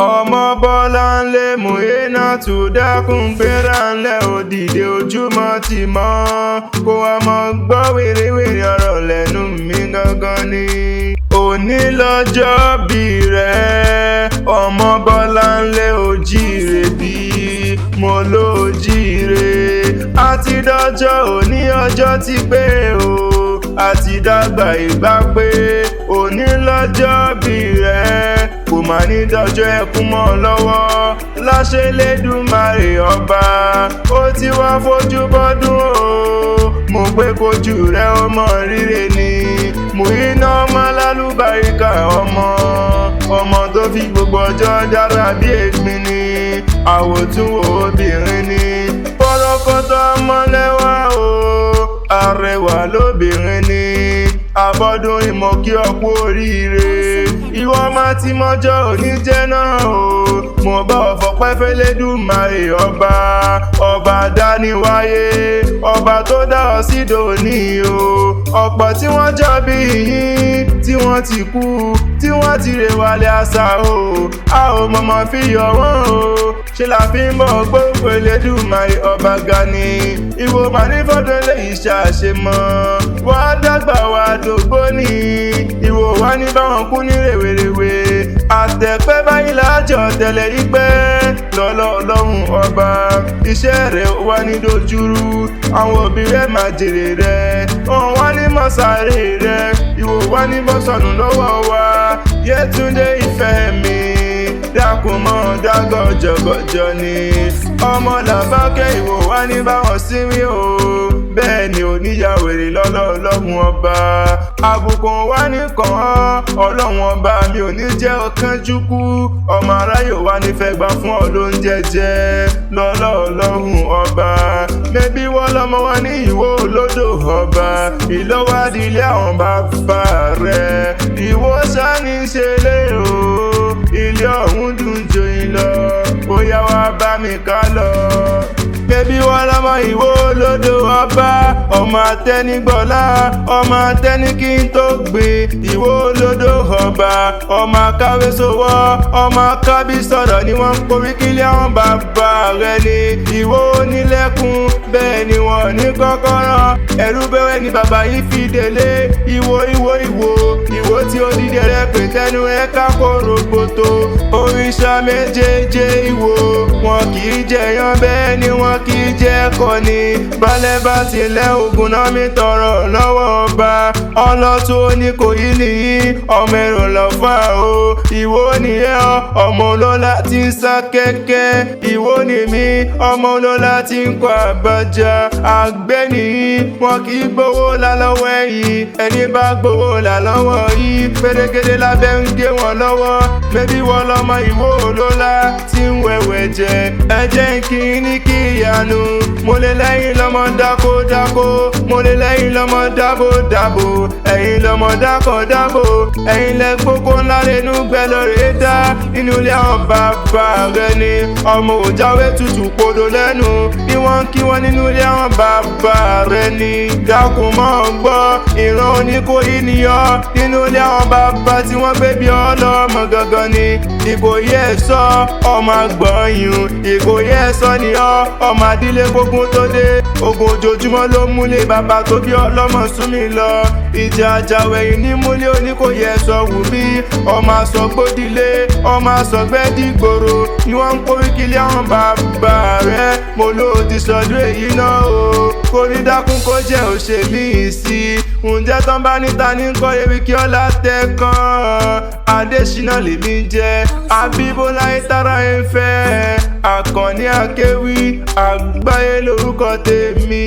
ọmọ Bọ́láńlé Muyinatu dákun gbéra ńlẹ̀ òdìdé ojúmọ́ ti mọ́ kó wá mọ́ gbọ́ wèrèwèrè ọ̀rọ̀ lẹ́nu mi gangan ni. Òní lọ́jọ́ bí rẹ̀ ọmọ Bọ́láńlé ojíire bí mo ló ojíire. Àti dọ́jọ́ òní ọjọ́ ti pé o àti dàgbà ìgbà pé òní lọ́jọ́ bí rẹ̀ kò má ní dọjọ́ ẹkún mọ́ lọ́wọ́ láṣẹ Elédùmarè ọba ó ti wá fojú bọ́dún o mo pé kojú rẹ ọmọ rírẹ ni Muyina ọmọ lálùbáríkà ọmọ tó fi gbogbo ọjọ́ dára bí ègbin ni àwòtúnwò obìnrin ni pọ́rọ́kọ́tọ́ ọmọlẹ́wà o arẹwà lóbìnrin ni abọ́dún ìmọ̀ kí ọkú oríire ìwọ má ti mọ́jọ́ òní jẹ́ náà o mo bá ọ̀fọ̀pẹ́ f'Elédùmarè ọba dáníwáyé ọba tó dá ọ sí dòní o ọ̀pọ̀ tí wọ́n jọ bí yín tí wọ́n ti kú tí wọ́n ti rè wálé àṣà o a ò mọ̀mọ́ fi yọ wọ́n o ṣe la fi ń bọ̀ gbogbo Elédùmarè ọba ga ni ìwọ mà ní fọ́dún lẹ́yìn ṣàṣemọ́ wàá dàgbà wàá dògbó ni ìwọ wá ní báwọn kú ní rèwerèwe àtẹ̀pẹ́ báyìí lájọ tẹ̀lé ìpẹ́ lọ́lọ́ ọlọ́run ọba iṣẹ́ rẹ̀ wá ní dojúrú àwọn òbí rẹ̀ máa jèrè rẹ̀ wọ́n wá ní mọ̀sáré rẹ̀ ìwọ wá ní bọ́sọ̀nù lọ́wọ́ wa Yétúndé ìfẹ́ mi dákun mọ́ dágọ́jọ́gọ́jọ́ ni ọmọ Làbákẹ́ ìwọ wá ní báwọn síwí o bẹ́ẹ̀ ni oníyàwèrè lọ́lọ́ ọlọ́run ọba àbùkù wá ní kàn án ọlọ́run ọba mi ò ní jẹ́ ọ̀kánjú kú ọmọ aráyò wá ní fẹ́ gbà fún ọ lóúnjẹ jẹ lọ́lọ́ ọlọ́run ọba mẹ́bí wọ́n lọ́mọ wá ní ìwọ olódò ọba ìlọ́wádìí ilé àwọn bàbá rẹ̀ ìwọ sani ṣe lé o ilé ọ̀hún dùn joyin lọ bóyá wá bá mi ká lọ. Bébí wọ́n lọ́mọ ìwọ olódò ọba ọmọ atẹ́nigbọ́lá ọmọ atẹ́ni kí n tó gbé ìwọ olódò ọba ọmọ akáwé sowọ́ ọmọ akábí sọ̀rọ̀ ni wọ́n ń porí kílẹ̀ àwọn bàbá rẹ̀ ni ìwọ onílẹ̀kùn bẹ́ẹ̀ ni wọ́n ní kọ́kọ́rọ́ ẹ̀rú bẹ́wẹ́ ni bàbá yìí fi délé ìwọ tí ó dídẹ rẹ pé tẹnu ẹ ká kóró gbòtò òrìṣà méjèèjì ìwọ wọn kì í jẹyàn bẹ́ẹ̀ ni wọn kì í jẹ́ ẹ̀kọ́ ni balẹ̀ bá tilẹ̀ ogun náà mi tọrọ lọ́wọ́ ọba ọlọ́tún ní kò yí nìyí ọmọ èrò lọ́fà o ìwọ ni ẹ ọmọ olóla tí ń sá kẹ́kẹ́ ìwọ ni mí ọmọ olóla tí ń kọ àbájá àgbẹ̀ nìyí wọn kì í gbowó là lọ́wọ́ ẹ̀yìn ẹni bá gbowó là lọ́wọ́ yìí pérégedé lábẹ́ ń gé wọn lọ́wọ́ mẹ́bí wọ́n lọ́mọ ìwọ olóla tí ń wẹ̀wẹ̀ jẹ ẹ̀jẹ̀ kí ní kí ìyanu mo lè lẹ́yìn lọ́mọ dákódákó mo lè lẹ́yìn lọ́mọ dábòdábò ẹ̀yin lọ́mọ dákọ̀dábò ẹ̀yin lẹ gbogbo ńlá lẹ́nu gbẹ lọ́rẹ́ dá inú ilé àwọn bàbá rẹ ni ọmọ òjáwé tutù podò lẹ́nu bí wọ́n kí wọ́n nínú ilé àwọn bàbá rẹ ni dákun mọ́ gbọ́ ìran Oníkòyí niyọ́ nínú ilé àwọn bàbá tí wọ́n gbé bí ọlọ́mọ gangan ni Ìkòyí ẹ̀ṣọ́ ọmọ àgbọ̀nyùn Ìkòyí ẹ̀ṣọ́ ni ọmọ àdílé gbógun tó dé ogun ojoojúmọ́ ló múlé bàbá tó bí ọlọ́mọ súnmí lọ ìjà àjàwẹ̀yìn ní múlé Oníkòyí ẹ̀ṣọ́ wù mí ọmọ àsọgbódìlé ọmọ àsọgbẹ́dìgbòrò ni wọ́n ń porí kílẹ̀ àwọn bàbá rẹ̀ mo ló ti sọdún èyí náà o kò ní dákún kó jẹ́ òṣèlú ìsí ǹjẹ́ tán bá níta ní kọ́ ewì kí ọlá tẹ́ kan Adésínà lèmi jẹ́ Abíbọ́lá ìtara ń fẹ́ Akanni Akewi Agbaye lórúkọ tèmi.